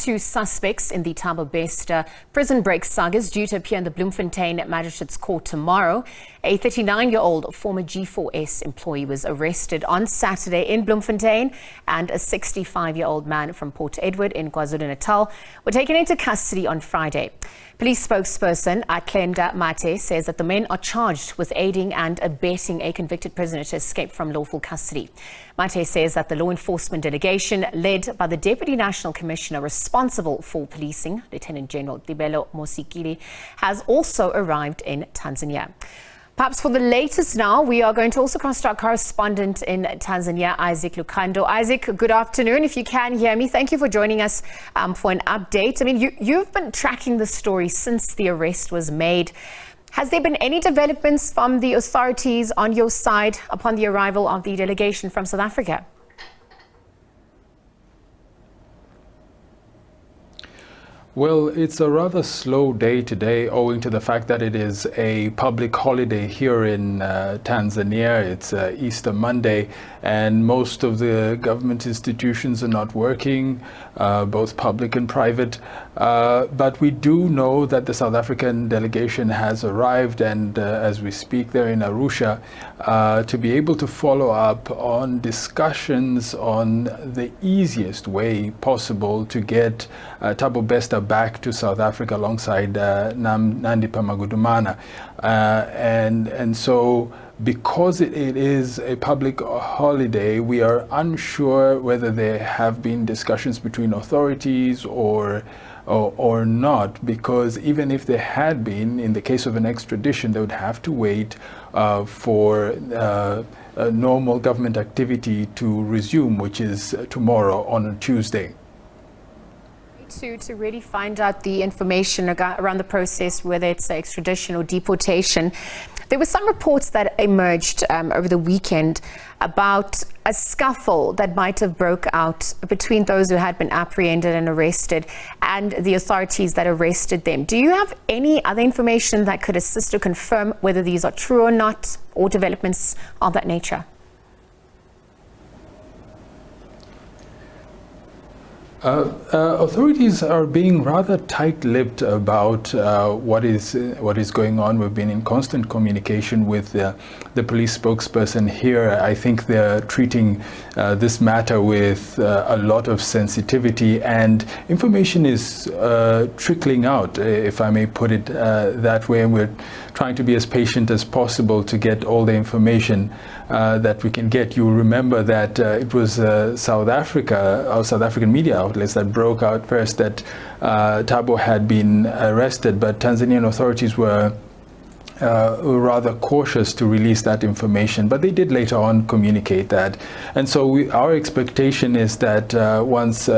two suspects in the Thabo Bester prison break saga is due to appear in the Bloemfontein magistrates court tomorrow. A 39-year-old former G4S employee was arrested on Saturday in Bloemfontein, and a 65-year-old man from Port Edward in KwaZulu Natal were taken into custody on Friday. Police spokesperson Athlenda Mathe says that the men are charged with aiding and abetting a convicted prisoner to escape from lawful custody. Mathe says that the law enforcement delegation led by the Deputy National Commissioner responsible for policing, Lieutenant General Tebello Mosikili, has also arrived in Tanzania. Perhaps for the latest now, we are going to also cross to our correspondent in Tanzania, Lukando. Isaac, good afternoon. If you can hear me, thank you for joining us for an update. I mean, you've been tracking the story since the arrest was made. Has there been any developments from the authorities on your side upon the arrival of the delegation from South Africa? Well, it's a rather slow day today owing to the fact that it is a public holiday here in Tanzania. It's Easter Monday, and most of the government institutions are not working, both public and private. But we do know that the South African delegation has arrived, and as we speak, they're in Arusha to be able to follow up on discussions on the easiest way possible to get Thabo Bester back to South Africa alongside Nandi Pamagudumana. And so because it is a public holiday, we are unsure whether there have been discussions between authorities or not, because even if there had been, in the case of an extradition, they would have to wait for normal government activity to resume, which is tomorrow on a Tuesday. To really find out the information around the process, whether it's extradition or deportation. There were some reports that emerged over the weekend about a scuffle that might have broke out between those who had been apprehended and arrested and the authorities that arrested them. Do you have any other information that could assist to confirm whether these are true or not, or developments of that nature? Authorities are being rather tight-lipped about what is going on. We've been in constant communication with the police spokesperson here. I think they're treating this matter with a lot of sensitivity, and information is trickling out, if I may put it that way, and we're trying to be as patient as possible to get all the information that we can get. You remember that it was South African media outlets that broke out first that Thabo had been arrested, but Tanzanian authorities were rather cautious to release that information, but they did later on communicate that. And so our expectation is that once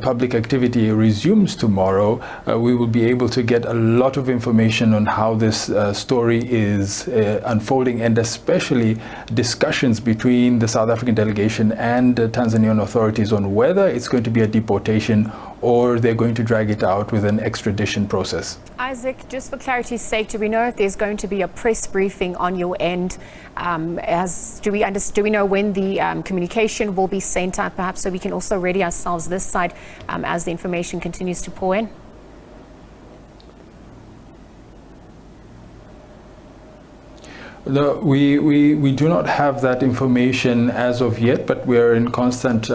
public activity resumes tomorrow, we will be able to get a lot of information on how this story is unfolding, and especially discussions between the South African delegation and the Tanzanian authorities on whether it's going to be a deportation or they're going to drag it out with an extradition process. Isaac, just for clarity's sake, do we know if there's going to be a press briefing on your end? Do we know when the communication will be sent out, perhaps, so we can also ready ourselves this side as the information continues to pour in? No, we do not have that information as of yet, but we are in constant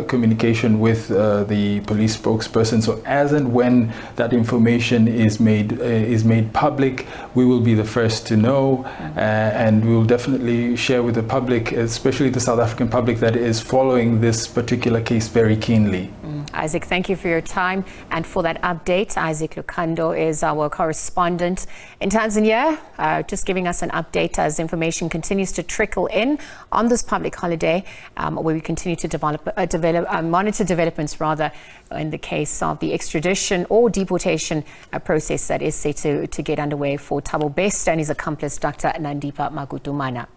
communication with the police spokesperson. So as and when that information is made public, we will be the first to know, and we will definitely share with the public, especially the South African public that is following this particular case very keenly. Isaac, thank you for your time and for that update. Isaac Lukando is our correspondent in Tanzania, just giving us an update as information continues to trickle in on this public holiday, where we continue to monitor developments rather in the case of the extradition or deportation process that is set to get underway for Thabo Bester and his accomplice, Dr. Nandi Pamagudumana.